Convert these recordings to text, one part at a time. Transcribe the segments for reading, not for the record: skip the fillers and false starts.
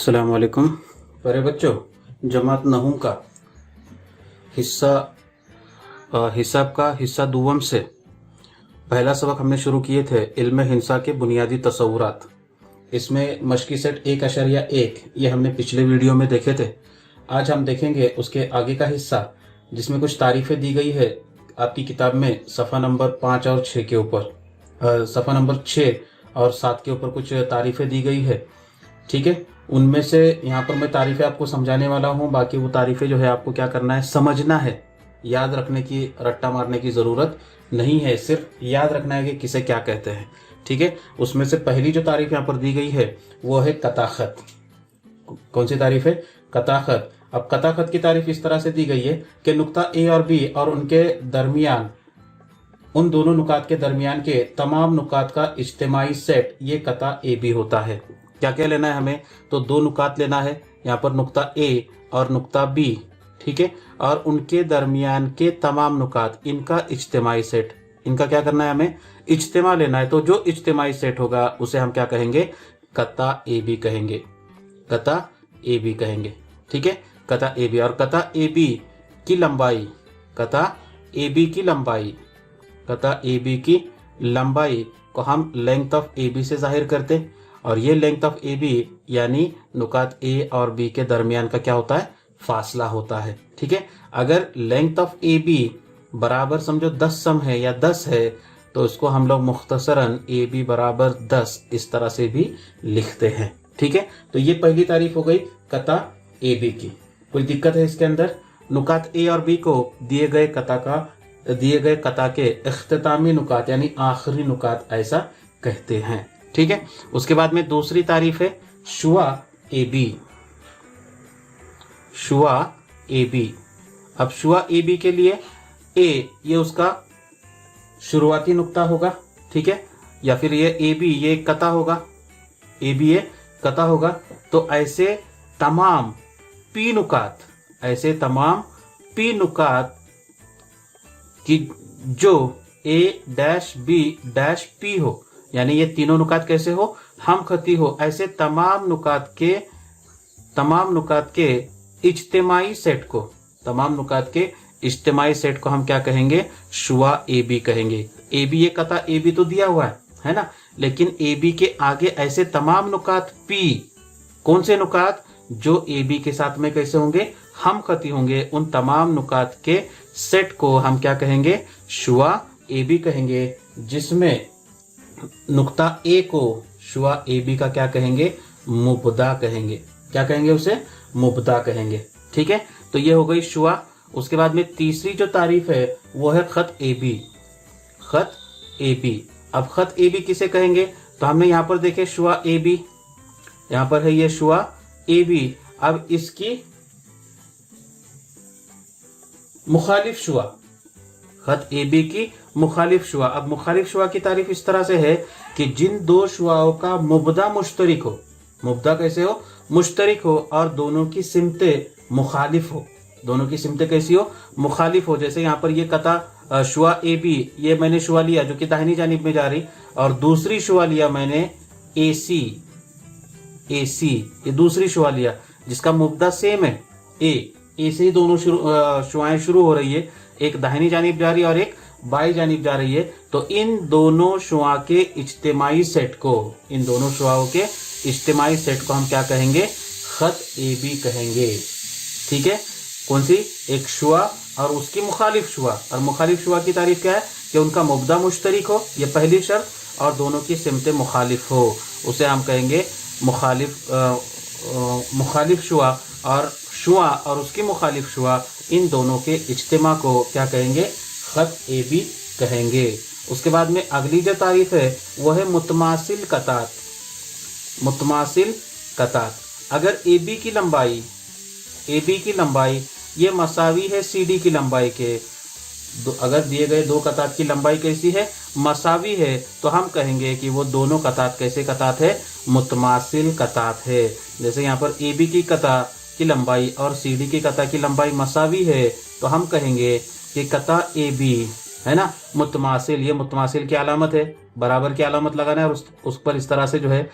अस्सलाम वालेकुम प्यारे बच्चों, जमात नहूम का हिसाब का हिस्सा दुवम से पहला सबक हमने शुरू किए थे। इल्म हिंसा के बुनियादी तसव्वुरात, इसमें मशकी सेट 1.1 ये हमने पिछले वीडियो में देखे थे। आज हम देखेंगे उसके आगे का हिस्सा, जिसमें कुछ तारीफें दी गई है आपकी किताब में सफ़ा नंबर 5 और 6 के ऊपर, सफ़ा नंबर 6 और 7 के ऊपर कुछ तारीफें दी गई है। ठीक है, उनमें से यहाँ पर मैं तारीफें आपको समझाने वाला हूँ। बाकी वो तारीफें जो है आपको क्या करना है, समझना है। याद रखने की, रट्टा मारने की ज़रूरत नहीं है, सिर्फ याद रखना है कि किसे क्या कहते हैं। ठीक है, उसमें से पहली जो तारीफ यहाँ पर दी गई है वो है कताखत। कौन सी तारीफ है? कताखत। अब कताखत की तारीफ इस तरह से दी गई है कि नुक्ता ए और बी और उनके दरमियान, उन दोनों नुकात के दरमियान के तमाम नुकात का इज्तिमाई सेट ये कता ए बी होता है। क्या क्या लेना है हमें? तो दो नुकात लेना है, यहाँ पर नुक्ता ए और नुक्ता बी। ठीक है, और उनके दरमियान के तमाम नुकात, इनका इज्तिमाई सेट, इनका क्या करना है, हमें इज्तिमा लेना है। तो जो इज्तिमाई सेट होगा उसे हम क्या कहेंगे? कता ए बी कहेंगे, कता ए बी कहेंगे। ठीक है, कता ए बी। और कता ए बी की लंबाई, कता ए बी की लंबाई, कता ए बी की लंबाई को हम लेंथ ऑफ ए बी से जाहिर करते, और ये लेंथ ऑफ ए बी यानी नुकात ए और बी के दरमियान का क्या होता है? फासला होता है। ठीक है, अगर लेंथ ऑफ ए बी बराबर समझो 10 सम है या 10 है, तो इसको हम लोग मुख्तसरन ए बी बराबर 10 इस तरह से भी लिखते हैं। ठीक है, तो ये पहली तारीफ हो गई कता ए बी की। कोई दिक्कत है इसके अंदर? नुकात ए और बी को दिए गए कता के इख्तितामी नुकात यानी आखिरी नुकात ऐसा कहते हैं। ठीक है, उसके बाद में दूसरी तारीफ है शुआ ए बी। शुआ A B. अब शुआ ए बी के लिए ए ये उसका शुरुआती नुक्ता होगा। ठीक है, या फिर ये ए बी ये कता होगा, ए बी ये कता होगा। तो ऐसे तमाम पी नुकात, ऐसे तमाम पी नुकात कि जो ए डैश बी डैश पी हो, यानी ये तीनों नुकात कैसे हो? हम खती हो। ऐसे तमाम नुकात के इज्तिमाई सेट को, तमाम नुकात के इज्तिमाई सेट को हम क्या कहेंगे? शुआ ए बी कहेंगे। ए बी ये कता ए बी तो दिया हुआ है ना, लेकिन ए बी के आगे ऐसे तमाम नुकात पी, कौन से नुकात? जो ए बी के साथ में कैसे होंगे? हम खती होंगे। उन तमाम नुकात के सेट को हम क्या कहेंगे? शुआ ए बी कहेंगे, जिसमें नुक्ता ए को शुआ ए बी का क्या कहेंगे? मुबदा कहेंगे। क्या कहेंगे उसे? मुबदा कहेंगे। ठीक है, तो ये हो गई शुआ। उसके बाद में तीसरी जो तारीफ है वो है खत ए बी। खत ए बी। अब खत ए बी किसे कहेंगे? तो हमने यहाँ पर देखे शुआ ए बी, यहाँ पर है ये शुआ ए बी। अब इसकी मुखालिफ शुआ, खत ए बी की मुखालिफ शुआ। अब मुखालिफ शुआ की तारीफ इस तरह से है कि जिन दो शुआओं का मुबदा मुश्तरिक हो, मुबदा कैसे हो? मुश्तरिक हो, और दोनों की सिमतें मुखालिफ हो। दोनों की सिमतें कैसी हो? मुखालिफ हो। जैसे यहाँ पर ये कता शुआ ए बी, ये मैंने शुआ लिया जो कि दाहिनी जानिब में जा रही, और दूसरी शुआ लिया मैंने ए सी, ए सी ये दूसरी शुआ लिया जिसका मुबदा सेम है, ए से ही दोनों शुआएं शुरू हो रही है, एक दाहिनी जानिब जा रही है और एक बाई जानिब जा रही है। तो इन दोनों शुआ के इज्तिमाई सेट को, इन दोनों शुआओं के इज्तिमाई सेट को हम क्या कहेंगे? खत ए बी कहेंगे। ठीक है, कौन सी? एक शुआ और उसकी मुखालिफ शुआ। और मुखालिफ शुआ की तारीफ क्या है? कि उनका मुबदा मुश्तरिक हो, ये पहली शर्त, और दोनों की सिमतें मुखालिफ हो, उसे हम कहेंगे मुखालिफ शुआ। और शुआ और उसकी मुखालिफ शुआ, इन दोनों के इज्तिमा को क्या कहेंगे? खत ए बी कहेंगे। उसके बाद में अगली जो तारीफ है वो है मुतमासिल कतात। मुतमासिल कतात। अगर ए बी की लंबाई ये मसावी है सी डी की लंबाई के, अगर दिए गए दो कतात की लंबाई कैसी है? मसावी है, तो हम कहेंगे कि वो दोनों कतात कैसे कतात है? मुतमासिल कतात है। जैसे यहाँ पर ए बी की कता की लंबाई और सी डी की कता की लंबाई मसावी है, तो हम कहेंगे कि कता ए बी है ना मुतमासिल। ये मुतमासिल की अलामत है, बराबर की अलामत लगाना है और उस पर इस तरह से जो है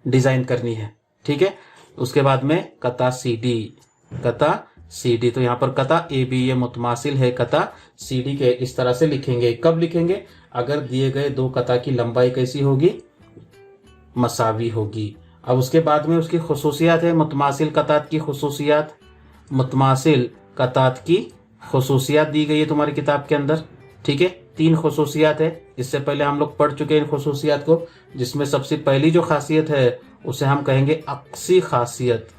डिजाइन करनी है। ठीक है, उसके बाद में कता सी डी, कता सी डी। तो यहाँ पर कता ए बी ये मुतमासिल है कता सी डी के। इस तरह से लिखेंगे। कब लिखेंगे? अगर दिए गए दो कता की लंबाई कैसी होगी? मसावी होगी। अब उसके बाद में उसकी खुसूसियात है, मुतमासिल कतात की खुसूसियात। मुतमासिल कतात की खुसूसियात दी गई है तुम्हारी किताब के अंदर। ठीक है, 3 खुसूसियात है। इससे पहले हम लोग पढ़ चुके हैं इन खुसूसियात को, जिसमें सबसे पहली जो खासियत है उसे हम कहेंगे अक्सी खासियत।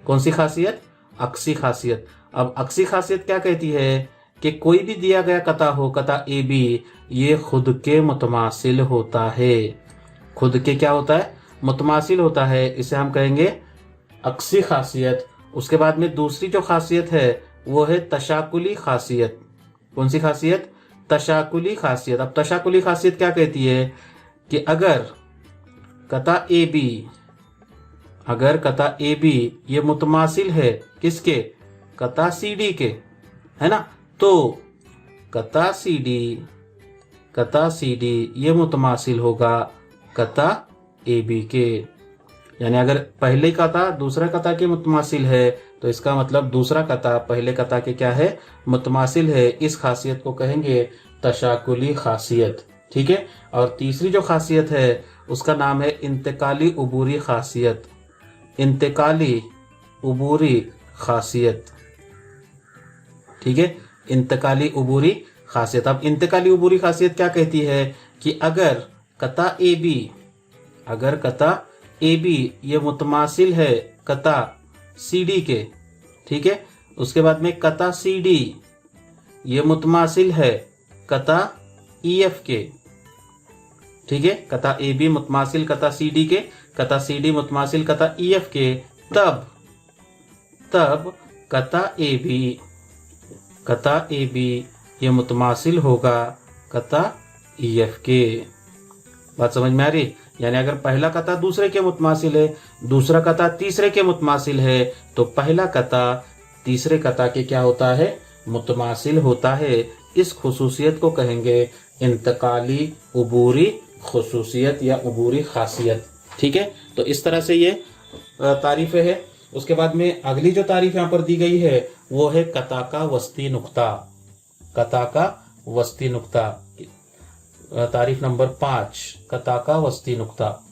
कौन सी खासियत? अक्सी खासियत। अब अक्सी खासियत क्या कहती है कि कोई भी दिया गया कता हो, कता ए बी, ये खुद के मुतमासिल होता है। खुद के क्या होता है? मुतमासिल होता है। इसे हम कहेंगे अक्सी खासियत। उसके बाद में दूसरी जो खासियत है वो है तशाकुली खासियत। कौन सी खासियत? तशाकुली खासियत। अब तशाकुली खासियत क्या कहती है कि अगर कता ए बी, अगर कता ए बी ये मुतमासिल है किसके? कता सी डी के, है ना? तो कता सी डी ये मुतमासिल होगा कता ए बी के। यानी अगर पहले कता दूसरा कता के मुतमासिल है तो इसका मतलब दूसरा कता पहले कता के क्या है? मुतमासिल है। इस खासियत को कहेंगे तशाकुली खासियत। ठीक है। और तीसरी जो खासियत है उसका नाम है इंतकाली उबूरी खासियत। इंतकाली उबूरी खासियत। ठीक है, इंतकाली उबूरी खासियत। अब इंतकाली उबूरी खासियत क्या कहती है कि अगर कता ए बी, अगर कता ए बी ये मुतमासिल है कता सी डी के, ठीक है, उसके बाद में कता सी डी ये मुतमासिल है कता ई एफ के। ठीक है, कता ए बी मुतमासिल कता सी डी के, कता सी डी मुतमासिल कता ई एफ के, तब कता ए बी ये मुतमासिल होगा कता ई एफ के। बात समझ में आ रही? यानी अगर पहला कता दूसरे के मुतमासिल है, दूसरा कता तीसरे के मुतमासिल है, तो पहला कता तीसरे कता के क्या होता है? मुतमासिल होता है। इस खुसूसियत को कहेंगे इंतकाली उबूरी खुसूसियत या उबूरी खासियत। ठीक है, तो इस तरह से ये तारीफें है। उसके बाद में अगली जो तारीफ यहाँ पर दी गई है वो है कता का वस्ती नुक्ता। कता का वस्ती नुक्ता, तारीफ नंबर 5, कता का वस्ती नुक्ता।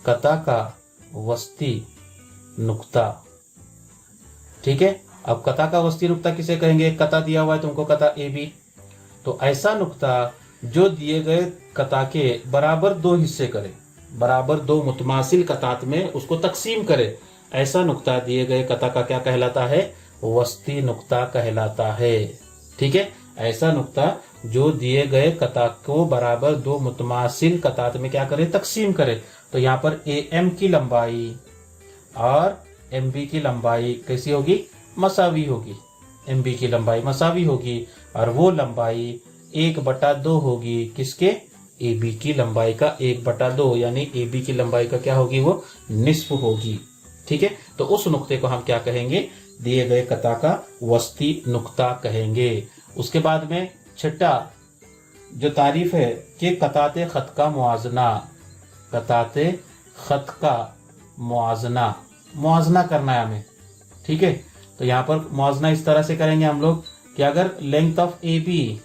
कता का वस्ती नुक्ता। ठीक है, अब कता का वस्ती नुक्ता किसे कहेंगे? कता दिया हुआ है तुमको कता ए बी, तो ऐसा नुक्ता जो दिए गए कता के बराबर 2 हिस्से करे, बराबर 2 मुतमासिल कतात में उसको तकसीम करे, ऐसा नुक्ता दिए गए कता का क्या कहलाता है? वस्ती नुक्ता कहलाता है। ठीक है, ऐसा नुक्ता जो दिए गए कता को बराबर 2 मुतमासिल कतात में क्या करे? तकसीम करे। तो यहाँ पर ए एम की लंबाई और एम बी की लंबाई कैसी होगी? मसावी होगी। एम बी की लंबाई मसावी होगी और वो लंबाई 1/2 होगी किसके? ए बी की लंबाई का 1/2, यानी ए बी की लंबाई का क्या होगी? वो निस्फ होगी। ठीक है, तो उस नुक्ते को हम क्या कहेंगे? दिए गए कता का वस्ती नुक्ता कहेंगे। उसके बाद में छठा जो तारीफ है कि कताते खत का मुआजना। कताते खत का मुआजना, मुआजना करना है हमें। ठीक है, तो यहाँ पर मुआजना इस तरह से करेंगे हम लोग कि अगर लेंथ ऑफ ए बी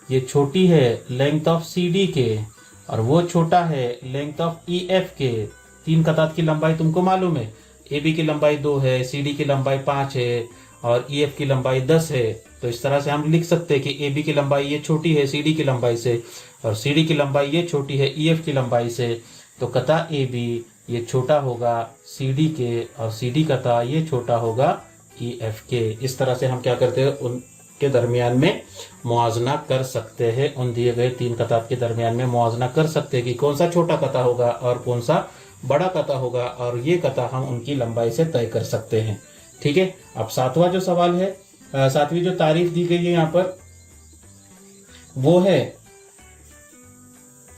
ये छोटी है लेंथ ऑफ सी डी के और वो छोटा है लेंथ ऑफ ई एफ के, 3 कतात की लंबाई तुमको मालूम है, ए बी की लंबाई 2 है, सी डी की लंबाई 5 है और ई एफ की लंबाई 10 है। तो इस तरह से हम लिख सकते हैं कि ए बी की लंबाई ये छोटी है सी डी की लंबाई से और सी डी की लंबाई ये छोटी है ई एफ की लंबाई से। तो कता ए बी ये छोटा होगा सी डी के और सी डी कता ये छोटा होगा ई एफ के। इस तरह से हम क्या करते हैं? उनके दरमियान में मुआवजना कर सकते हैं। उन दिए गए 3 कतात के दरमियान में मुआवजना कर सकते हैं कि कौन सा छोटा कता होगा और कौन सा बड़ा कता होगा, और ये कता हम उनकी लंबाई से तय कर सकते हैं। ठीक है, अब 7वां जो सवाल है, 7वीं जो तारीफ दी गई है यहाँ पर वो है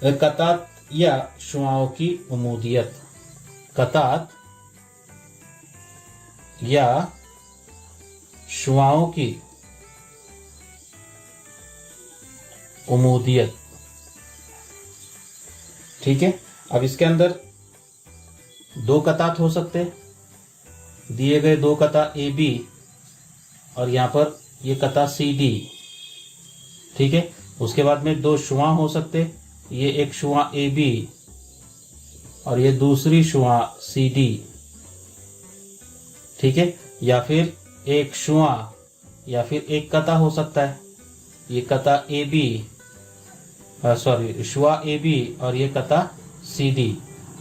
कतात या शुआओं की उमूदियत। कतात या शुआओं की उमूदियत। ठीक है, अब इसके अंदर दो कतात हो सकते हैं, दिए गए दो कता ए बी और यहां पर ये कता सी डी, ठीक है। उसके बाद में दो शुआ हो सकते, ये एक शुआ ए बी और ये दूसरी शुआ सी डी, ठीक है। या फिर एक शुआ या फिर एक कता हो सकता है, ये कता ए बी, सॉरी शुआ ए बी और ये कता सी डी।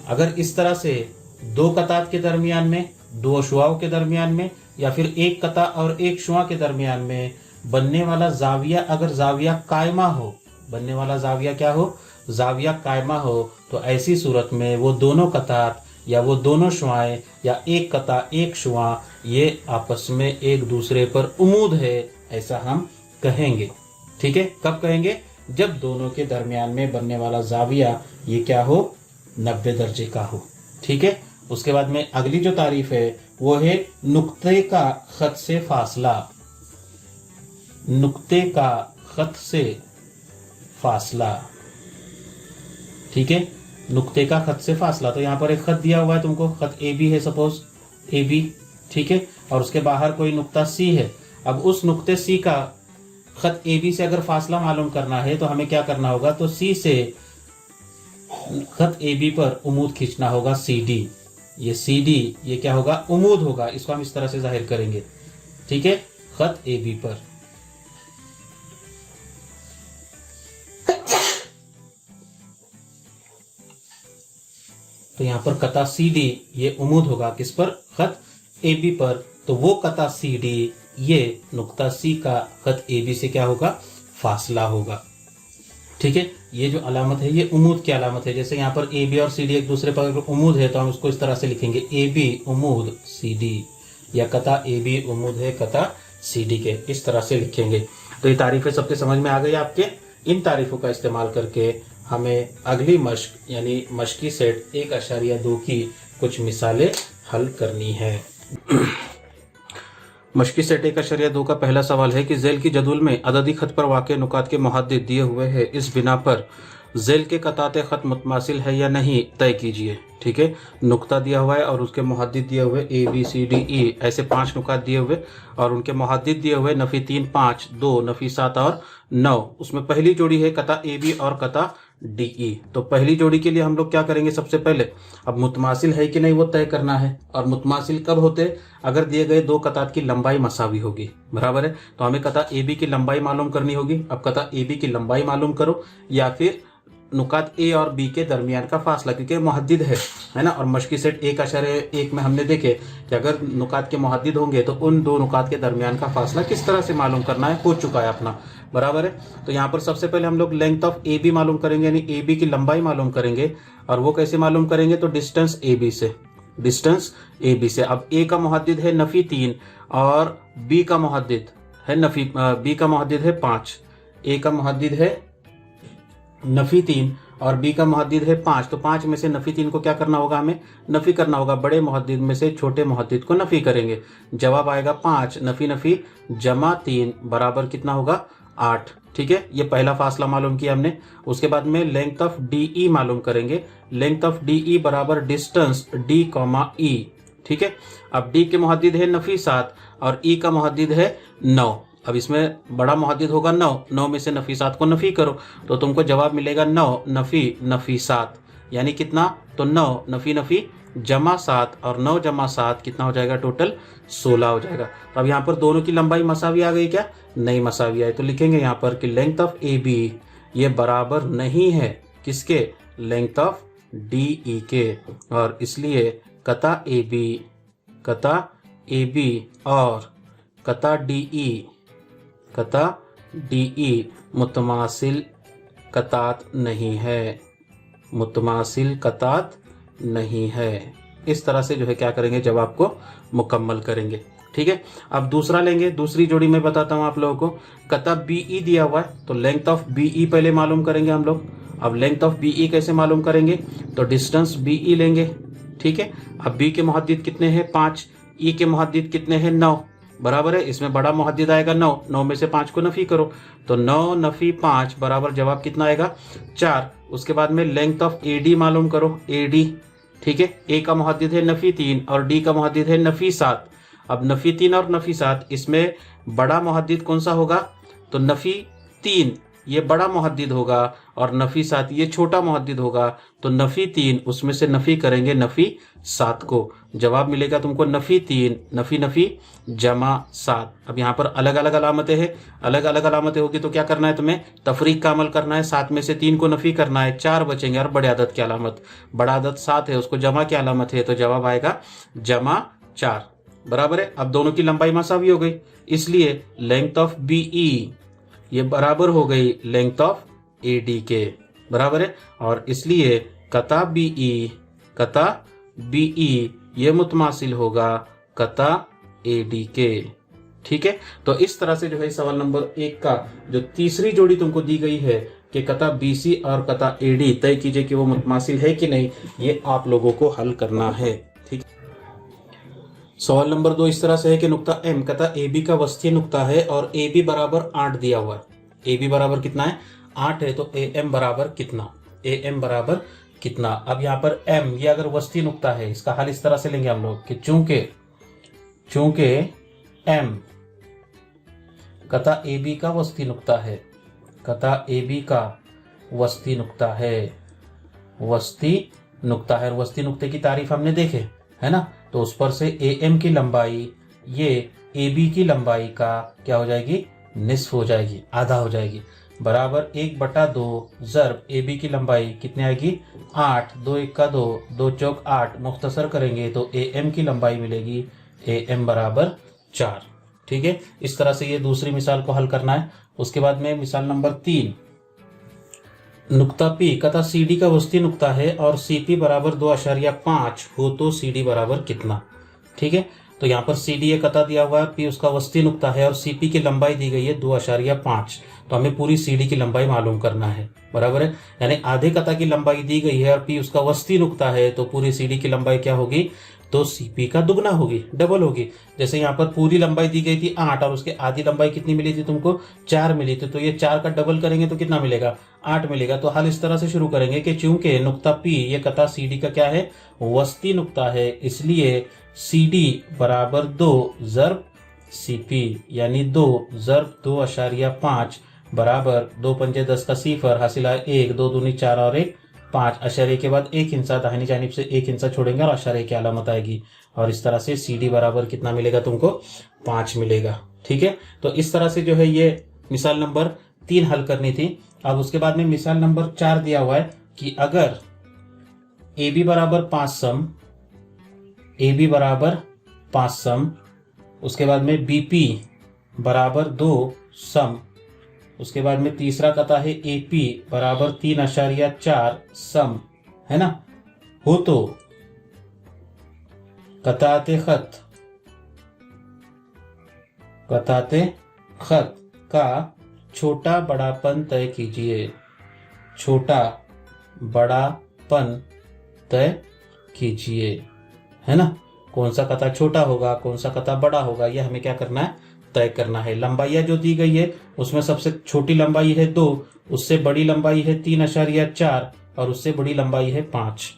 अगर इस तरह से दो कतात के दरमियान में, दो शुआओं के दरमियान में या फिर एक कता और एक शुआ के दरमियान में बनने वाला जाविया, अगर जाविया कायमा हो, बनने वाला जाविया क्या हो, जाविया कायमा हो, तो ऐसी सूरत में वो दोनों कतात या वो दोनों शुआएं या एक कता एक शुआ ये आपस में एक दूसरे पर उमूद है, ऐसा हम कहेंगे, ठीक है। कब कहेंगे, जब दोनों के दरमियान में बनने वाला जाविया ये क्या हो, 90 दर्जे का हो, ठीक है। उसके बाद में अगली जो तारीफ है वो है नुक्ते का खत से फासला, नुक्ते का खत से फासला, ठीक है। नुक्ते का खत से फासला, तो यहां पर एक खत दिया हुआ है तुमको, खत ए बी है, सपोज ए बी, ठीक है, और उसके बाहर कोई नुक्ता सी है। अब उस नुक्ते सी का खत ए बी से अगर फासला मालूम करना है तो हमें क्या करना होगा, तो सी से खत ए बी पर उमूद खींचना होगा, सी डी। ये सी डी ये क्या होगा, उमूद होगा, इसको हम इस तरह से जाहिर करेंगे, ठीक है, खत ए बी पर। तो यहां पर कता सी डी ये उमूद होगा किस पर, खत ए बी पर। तो वो कता सी डी ये नुक्ता सी का खत ए बी से क्या होगा, फासला होगा, ठीक है। ये जो अलामत है ये उमूद की अलामत है। जैसे यहाँ पर ए बी और सी डी एक दूसरे पर उमूद है तो हम उसको इस तरह से लिखेंगे, ए बी उमूद सी डी, या कता ए बी उमूद है कता सी डी के, इस तरह से लिखेंगे। तो ये तारीफें सबके समझ में आ गई आपके। इन तारीफों का इस्तेमाल करके हमें अगली मश्क यानी मश्की सेट 1.2 की कुछ मिसालें हल करनी है। मश्की सेट 1.2 का पहला सवाल है कि ज़ेल की जदूल में अददी खत पर वाक़े नुकात के मुहद्दिद दिए हुए हैं, इस बिना पर ज़ेल के कताते खत मुतमासिल है या नहीं तय कीजिए, ठीक है। नुक्ता दिया हुआ है और उसके मुहद्दिद दिए हुए A B C D E, ऐसे 5 नुकात दिए हुए और उनके मुहद्दिद दिए हुए नफ़ी 3 5 2 नफ़ी 7 और 9। उसमें पहली जोड़ी है कता ए बी और कता डी ई। तो पहली जोड़ी के लिए हम लोग क्या करेंगे, सबसे पहले अब मुतमासिल है कि नहीं वो तय करना है। और मुतमासिल कब होते, अगर दिए गए दो कतात की लंबाई मसावी होगी, बराबर है। तो हमें कता ए बी की लंबाई मालूम करनी होगी। अब कता ए बी की लंबाई मालूम करो या फिर नुकात ए और बी के दरमियान का फासला, क्योंकि मुहद्दिद है ना। और मश्की सेट 1.1 में हमने देखे कि अगर नुकात के मुहद्दिद होंगे तो उन दो नुकात के दरमियान का फासला किस तरह से मालूम करना है, हो चुका है अपना, बराबर है। तो यहाँ पर सबसे पहले हम लोग लेंथ ऑफ ए बी मालूम करेंगे, यानी ए बी की लंबाई मालूम करेंगे। और वो कैसे मालूम करेंगे, तो डिस्टेंस ए बी से, डिस्टेंस ए बी से। अब ए का मुहद्दिद है नफ़ी 3 और बी का मुहद्दिद है बी का मुहद्दिद है 5। ए का मुहद्दिद है नफ़ी 3 और बी का मुहद्दिद है 5। तो 5 में से नफ़ी 3 को क्या करना होगा, हमें नफ़ी करना होगा। बड़े मुहद्दिद में से छोटे मुहद्दिद को नफ़ी करेंगे। जवाब आएगा 5 नफ़ी नफ़ी जमा 3 बराबर कितना होगा, 8, ठीक है। ये पहला फासला मालूम किया हमने। उसके बाद में लेंथ ऑफ डी ई मालूम करेंगे। लेंथ ऑफ डी ई बराबर डिस्टेंस डी कॉमा ई, ठीक है। अब डी के मुहद्दिद है नफ़ी 7 और ई का मुहद्दिद है 9। अब इसमें बड़ा मुहद्दिद होगा 9, 9 में से नफ़ी 7 को नफ़ी करो तो तुमको जवाब मिलेगा 9 नफ़ी नफ़ी 7, यानी कितना, तो 9 नफ़ी नफ़ी जमा 7 और 9 जमा 7 कितना हो जाएगा, टोटल 16 हो जाएगा। तो अब यहाँ पर दोनों की लंबाई मसावी आ गई क्या, नहीं मसावी आई। तो लिखेंगे यहाँ पर कि लेंथ ऑफ ए बी ये बराबर नहीं है किसके, लेंथ ऑफ डी ई के, और इसलिए कता ए बी और कता डी ई मुतमासिल कतात नहीं है, मुतमासिल कतात नहीं है। इस तरह से जो है क्या करेंगे, जवाब को मुकम्मल करेंगे, ठीक है। अब दूसरा लेंगे, दूसरी जोड़ी में बताता हूँ आप लोगों को। कता बी ई दिया हुआ है तो लेंथ ऑफ बी ई पहले मालूम करेंगे हम लोग। अब लेंथ ऑफ बी ई कैसे मालूम करेंगे, तो डिस्टेंस बी ई लेंगे, ठीक है। अब बी के मुहद्दिद कितने हैं, 5, ई के मुहद्दिद कितने हैं, 9, बराबर है। इसमें बड़ा मुहद्दिद आएगा 9, 9 में से 5 को नफ़ी करो तो 9 नफ़ी 5 बराबर जवाब कितना आएगा, 4। उसके बाद में लेंथ ऑफ ए डी मालूम करो, ए डी, ठीक है। ए का मुहद्दिद है नफी 3 और डी का मुहद्दिद है नफी 7। अब नफी 3 और नफी 7 इसमें बड़ा मुहद्दिद कौन सा होगा? तो नफी 3 ये बड़ा मुहद्दिद होगा और नफी 7 ये छोटा मुहद्दिद होगा। तो नफी 3 उसमें से नफी करेंगे नफी 7 को, जवाब मिलेगा तुमको नफी 3 नफी नफी जमा 7। अब यहाँ पर अलग अलग अलामतें हैं, अलग अलग अलामतें होगी तो क्या करना है तुम्हें? तफरीक का अमल करना है। 7 में से 3 को नफी करना है, 4 बचेंगे और बड़े अदद की अलामत, बड़ा अदद 7 है उसको जमा की अलामत है, तो जवाब आएगा जमा 4। बराबर है। अब दोनों की लंबाई मसावी हो गई, इसलिए लेंथ ऑफ बीई ये बराबर हो गई लेंथ ऑफ एडी के, बराबर है। और इसलिए कता बीई ये मुतमासिल होगा कता एडी के। ठीक है। तो इस तरह से जो है सवाल नंबर 1 का जो तीसरी जोड़ी तुमको दी गई है कि कता बीसी और कता एडी तय कीजिए कि वो मुतमासिल है कि नहीं, ये आप लोगों को हल करना है। ठीक। सवाल नंबर 2 इस तरह से है कि नुक्ता एम कता ए बी का वस्तीय नुक्ता है और ए बी बराबर 8 दिया हुआ है। ए बी बराबर कितना है? 8 है। तो ए एम बराबर कितना? ए एम बराबर कितना? अब यहाँ पर एम ये अगर वस्तीय नुक्ता है, इसका हल इस तरह से लेंगे हम लोग कि चूंकि एम कता ए बी का वस्तीय नुक्ता है, कता ए बी का वस्तीय नुक्ता है, वस्तीय नुक्ता है। वस्तीय नुक्ते की तारीफ हमने देखे है ना, तो उस पर से ए एम की लंबाई ये ए बी की लंबाई का क्या हो जाएगी? निस्फ हो जाएगी, आधा हो जाएगी, बराबर 1/2 ज़र्ब ए बी की लंबाई कितनी आएगी? 8, 2 1 का 2, 2 चौक 8, मुख्तसर करेंगे तो ए एम की लंबाई मिलेगी ए एम बराबर 4। ठीक है। इस तरह से ये दूसरी मिसाल को हल करना है। उसके बाद में मिसाल नंबर 3 नुक्ता पी कता सी डी का वस्तीय नुक्ता है और सी पी बराबर 2.5 हो तो सी डी बराबर कितना? ठीक है। तो यहाँ पर सी डी ये कता दिया हुआ है, पी उसका वस्तीय नुक्ता है और सी पी की लंबाई दी गई है 2.5, तो हमें पूरी सी डी की लंबाई मालूम करना है, बराबर है। यानी आधे कता की लंबाई दी गई है और पी उसका वस्तीय नुक्ता है, तो पूरी सी डी की लंबाई क्या होगी? तो सीपी का दुगना होगी, डबल होगी। जैसे यहाँ पर पूरी लंबाई दी गई थी 8 और उसके आधी लंबाई कितनी मिली थी तुमको? 4 मिली थी, तो ये 4 का डबल करेंगे तो कितना मिलेगा? 8 मिलेगा। तो हल इस तरह से शुरू करेंगे कि चूंकि नुक्ता पी ये कता सी डी का क्या है? वस्ती नुक्ता है, इसलिए सी डी बराबर 2 ज़र्ब सी पी, यानी 2 ज़र्ब 2.5 बराबर 2 पंजे 10 का सिफर हासिल है 1, 2 दूनी 4 और 1 5। अशारे के बाद 1 हिस्सा दाहिनी जानिब से 1 हिस्सा छोड़ेंगे और अशारे की अलामत आएगी, और इस तरह से सी डी बराबर कितना मिलेगा तुमको? 5 मिलेगा। ठीक है। तो इस तरह से जो है ये मिसाल नंबर 3 हल करनी थी। अब उसके बाद में मिसाल नंबर 4 दिया हुआ है कि अगर ए बी बराबर 5 सम, ए बी बराबर 5 सम, उसके बाद में बी पी बराबर 2 सम, उसके बाद में तीसरा कता है ए पी बराबर 3.4 सम, है ना, हो तो कताते खत का छोटा बड़ापन तय कीजिए, छोटा बड़ापन तय कीजिए, है ना। कौन सा कता छोटा होगा, कौन सा कता बड़ा होगा, यह हमें क्या करना है? तय करना है। लंबाइयाँ जो दी गई है उसमें सबसे छोटी लंबाई है 2, उससे बड़ी लंबाई है 3.4 और उससे बड़ी लंबाई है 5।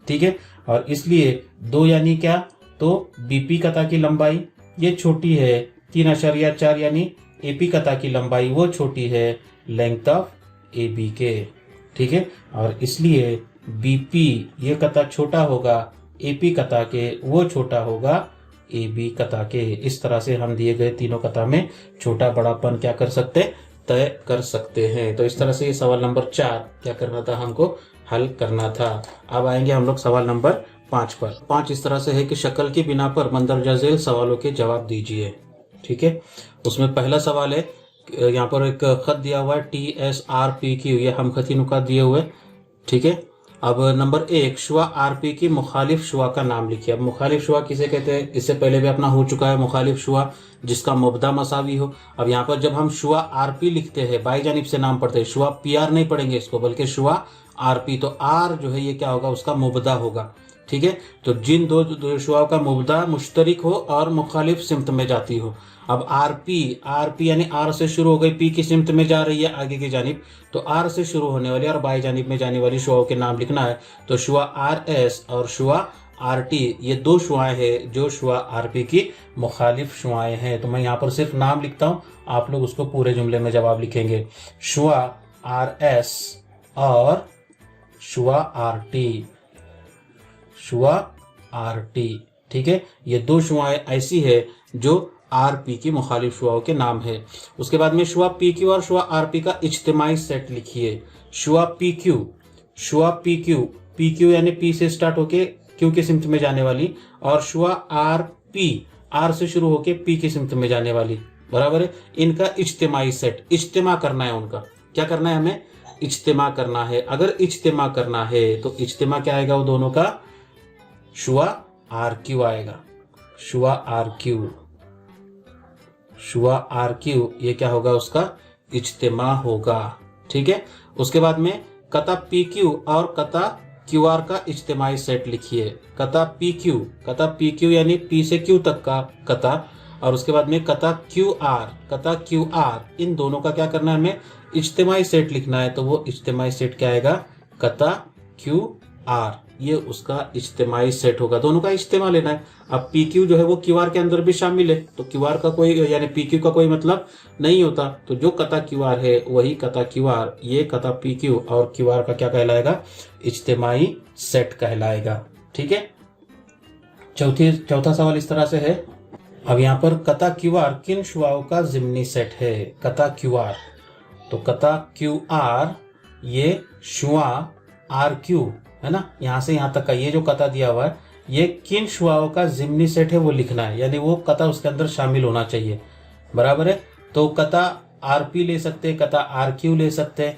ठीक है। और इसलिए 2 यानी क्या? तो बीपी कता की लंबाई ये छोटी है, 3.4 यानी एपी कता की लंबाई वो छोटी है, लेंथ ऑफ ए बी के। ठीक है। और इसलिए बीपी ये कता छोटा होगा एपी कता के, वो छोटा होगा ए बी कता के। इस तरह से हम दिए गए तीनों कता में छोटा बड़ापन क्या कर सकते? तय कर सकते हैं। तो इस तरह से ये सवाल नंबर 4 क्या करना था? हमको हल करना था। अब आएंगे हम लोग सवाल नंबर 5 पर। 5 इस तरह से है कि शक्ल की बिना पर मंदरजा झेल सवालों के जवाब दीजिए। ठीक है। उसमें पहला सवाल है, यहाँ पर एक खत दिया हुआ है TSRPQ, ये हम खती नुकात दिए हुए। ठीक है। अब नंबर 1 शुआ आरपी की मुखालिफ शुआ का नाम लिखिए। अब मुखालिफ शुआ किसे कहते हैं? इससे पहले भी अपना हो चुका है मुखालिफ शुआ जिसका मुबदा मसावी हो। अब यहाँ पर जब हम शुआ आरपी लिखते हैं बाई जानिब से नाम पढ़ते हैं, शुआ पीआर नहीं पढ़ेंगे इसको बल्कि शुआ आरपी, तो आर जो है ये क्या होगा? उसका मुबदा होगा। ठीक है। तो जिन दो शुआओं का मुब्दा मुश्तरिक हो और मुखालिफ सिमत में जाती हो। अब आरपी यानी आर से शुरू हो गई, पी की सिमत में जा रही है आगे की जानिब, तो आर से शुरू होने वाली और बाई जानिब में जाने वाली शुआओं के नाम लिखना है। तो शुआ आर एस और शुआ आर टी, ये दो शुआएं हैं जो शुआ आर पी की मुखालिफ शुआएं हैं। तो मैं यहाँ पर सिर्फ नाम लिखता हूँ, आप लोग उसको पूरे जुमले में जवाब लिखेंगे। शुआ आर एस और शुआ आर टी, शुआ आर टी, ठीक है। ये दो शुआएं ऐसी है जो आर पी की मुखालिफ शुआओं के नाम है। उसके बाद में शुआ पी क्यू और शुआ आर पी का इज्तिमाई सेट लिखिए। शुआ पी क्यू, शुआ पी क्यू, पी क्यू यानी पी से स्टार्ट होके क्यू की सिमत में जाने वाली, और शुआ आर पी, आर से शुरू होके पी की सिमत में जाने वाली, बराबर है। इनका इज्तिमाई सेट, इज्तिमा करना है उनका, क्या करना है हमें, इज्तिमा करना है। अगर इज्तिमा करना है तो इज्तिमा क्या आएगा वो दोनों का, शुआ आर क्यू आएगा, शुआ आर क्यू, शुआ आर क्यू, ये क्या होगा उसका इज्तिमा होगा, ठीक है। उसके बाद में कता पी क्यू और कता क्यू आर का इज्तिमाई सेट लिखिए। कता पी क्यू यानी पी से क्यू तक का कता, और उसके बाद में कता क्यू आर, इन दोनों का क्या करना है हमें, इज्तिमाई सेट लिखना है। तो वो इज्तिमाई सेट क्या आएगा, कता क्यू आर, ये उसका इज्तिमाई सेट होगा, दोनों का इज्तिमा लेना है। अब पी क्यू जो है वो क्यू आर के अंदर भी शामिल है, तो क्यू आर का कोई यानी पी क्यू का कोई मतलब नहीं होता, तो जो कता क्यू आर है वही कता क्यू आर, ये कता पी क्यू और क्यू आर का क्या कहलाएगा, इज्तिमाई सेट कहलाएगा, ठीक है। चौथा सवाल इस तरह से है। अब यहाँ पर कता क्यू आर किन शुआओं का जिम्नी सेट है। कता क्यू आर, तो कता क्यू आर ये शुआ आर क्यू है ना, यहां से यहां तक का ये जो कता दिया हुआ है ये किन शुआओं का जिम्नी सेट है वो लिखना है, यानी वो कता उसके अंदर शामिल होना चाहिए, बराबर है। तो कता आर पी ले सकते हैं, कता आर क्यू ले सकते हैं,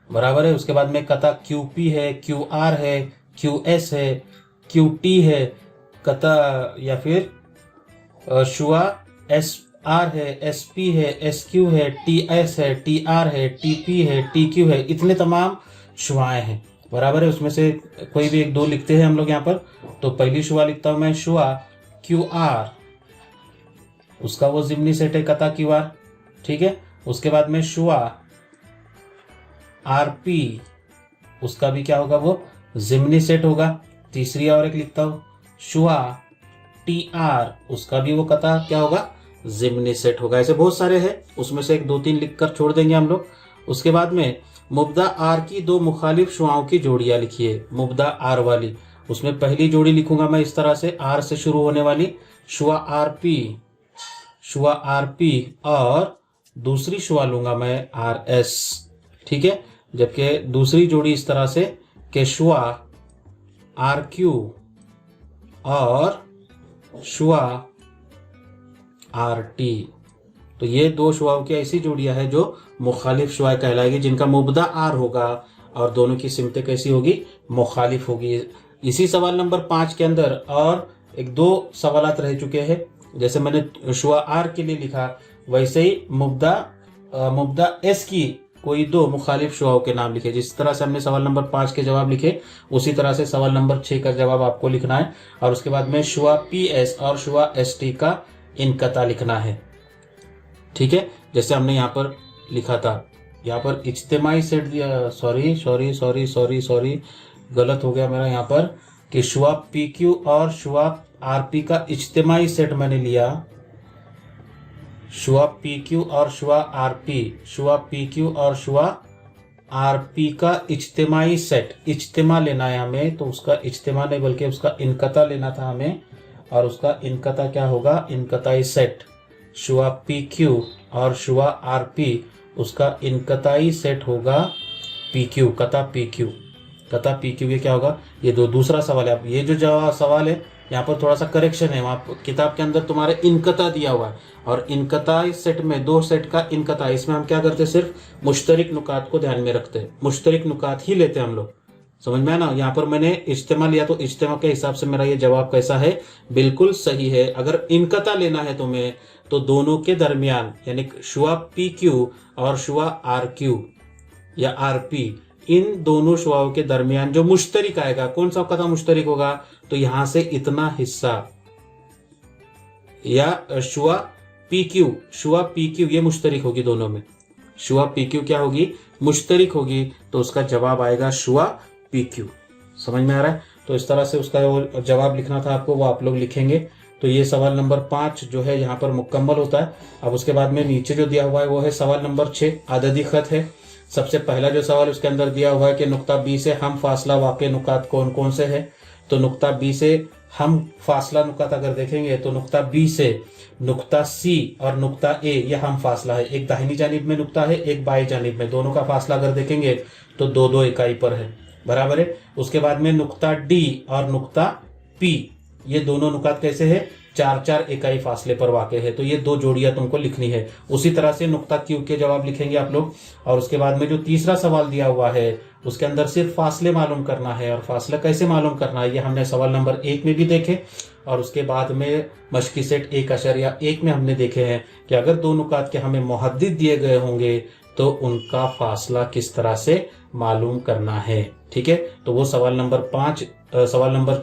बराबर है। उसके बाद में कता क्यू पी है, क्यू आर है, क्यू एस है, क्यू टी है, कता या फिर शुआ एस आर है, एस पी है, एस क्यू है, टी एस है, टी आर है, टी पी है, टी क्यू है, इतने तमाम शुआएं हैं, बराबर है। उसमें से कोई भी एक दो लिखते हैं हम लोग यहाँ पर। तो पहली शुआ लिखता हूं मैं, शुआ क्यू आर, उसका वो जिम्नी सेट है कता क्यू आर, ठीक है। उसके बाद में शुआ आर पी, उसका भी क्या होगा, वो जिम्नी सेट होगा। तीसरी और एक लिखता हूं, शुआ टी आर, उसका भी वो कता क्या होगा, जिम्नी सेट होगा। ऐसे बहुत सारे हैं, उसमें से एक दो तीन लिखकर छोड़ देंगे हम लोग। उसके बाद में मुब्दा आर की दो मुखालिफ शुआओं की जोड़ियां लिखिए। मुब्दा आर वाली, उसमें पहली जोड़ी लिखूंगा मैं इस तरह से, आर से शुरू होने वाली शुआ आर पी, शुआ आर पी, और दूसरी शुआ लूंगा मैं आर एस, ठीक है। जबकि दूसरी जोड़ी इस तरह से कि शुआ आर क्यू और शुआ आर टी। तो ये दो शुआओं की ऐसी जोड़ियां हैं जो मुखालिफ शुआएं कहलाएगी, जिनका मुब्दा आर होगा और दोनों की सिमतें कैसी होगी, मुखालिफ होगी। इसी सवाल नंबर 5 के अंदर और एक दो सवालात रह चुके हैं। जैसे मैंने शुआ आर के लिए लिखा, वैसे ही मुब्दा एस की कोई दो मुखालिफ शुआओं के नाम लिखे। जिस तरह से हमने सवाल नंबर 5 के जवाब लिखे, उसी तरह से सवाल नंबर 6 का जवाब आपको लिखना है। और उसके बाद में शुआ पी एस और शुआ एस टी का इनकता लिखना है, ठीक है। जैसे हमने यहाँ पर लिखा था, यहाँ पर इज्तिमाई सेट दिया, सॉरी गलत हो गया मेरा यहाँ पर, कि शुआ पी क्यू और शुआ आर पी का इज्तिमाई सेट मैंने लिया। शुआ पी क्यू और शुआ आर पी, शुआ पी क्यू और शुआ आर पी का इज्तिमाई सेट, इज्तिमा लेना है हमें। तो उसका इज्तिमा नहीं बल्कि उसका इनकता लेना था हमें, और उसका इनकता क्या होगा, इनकताई सेट। शुआ पी क्यू और शुआ आर पी, उसका इनकताई सेट होगा पी क्यू, कता पी क्यू, कता पी क्यू। ये क्या होगा, ये दूसरा सवाल है। अब ये जो जवाब सवाल है यहाँ पर थोड़ा सा करेक्शन है, वहाँ किताब के अंदर तुम्हारे इनकता दिया हुआ है, और इनकताई सेट में दो सेट का इनकता, इसमें हम क्या करते हैं, सिर्फ मुश्तरिक नुकात को ध्यान में रखते हैं, मुश्तरिक नुकात ही लेते हैं हम लोग, समझ में है ना। यहाँ पर मैंने इज्तिमा लिया, तो इज्तिमा के हिसाब से मेरा ये जवाब कैसा है, बिल्कुल सही है। अगर इनकता लेना है तुम्हें तो दोनों के दरमियान, यानी शुआ पी क्यू और शुआ आर क्यू या आर पी, इन दोनों शुआओं के दरमियान जो मुश्तरिक आएगा, कौन सा कदम मुश्तरिक होगा, तो यहां से इतना हिस्सा या शुआ पी क्यू ये मुश्तरिक होगी दोनों में। शुआ पी क्यू क्या होगी, मुश्तरिक होगी, तो उसका जवाब आएगा शुआ पी क्यू। समझ में आ रहा है? तो इस तरह से उसका वो जवाब लिखना था आपको, वो आप लोग लिखेंगे। तो ये सवाल नंबर 5 जो है यहाँ पर मुकम्मल होता है। अब उसके बाद में नीचे जो दिया हुआ है वो है सवाल नंबर 6, आददी खत है। सबसे पहला जो सवाल उसके अंदर दिया हुआ है कि नुक्ता बी से हम फासला वाक़े नुकात कौन कौन से है। तो नुक्ता बी से हम फासला नुकात अगर देखेंगे तो नुक्ता बी से नुक्ता सी और नुक्ता ए ये हम फासला है। एक दाहिनी जानिब में नुक्ता है, एक बाई जानिब में, दोनों का फासला अगर देखेंगे तो 2-2 इकाई पर है, बराबर है। उसके बाद में नुक्ता डी और नुक्ता पी ये दोनों नुकात कैसे है, 4-4 इकाई फासले पर वाक़े है। तो ये 2 जोड़ियां तुमको लिखनी है। उसी तरह से नुक्ता क्यू के जवाब लिखेंगे आप लोग। और उसके बाद में जो तीसरा सवाल दिया हुआ है उसके अंदर सिर्फ फासले मालूम करना है, और फासला कैसे मालूम करना है ये हमने सवाल नंबर 1 में भी देखे, और उसके बाद में मशकी सेट 1.1 में हमने देखे हैं कि अगर 2 नुकात के हमें मुहद्दिद दिए गए होंगे तो उनका फासला किस तरह से मालूम करना है। ठीक है, तो वो सवाल नंबर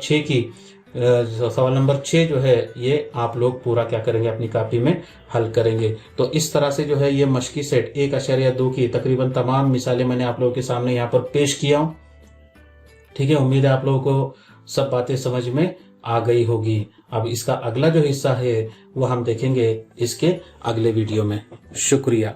6 जो है ये आप लोग पूरा क्या करेंगे, अपनी कॉपी में हल करेंगे। तो इस तरह से जो है ये मशकी सेट 1.2 की तकरीबन तमाम मिसालें मैंने आप लोगों के सामने यहाँ पर पेश किया हूँ। ठीक है, उम्मीद है आप लोगों को सब बातें समझ में आ गई होगी। अब इसका अगला जो हिस्सा है वो हम देखेंगे इसके अगले वीडियो में। शुक्रिया।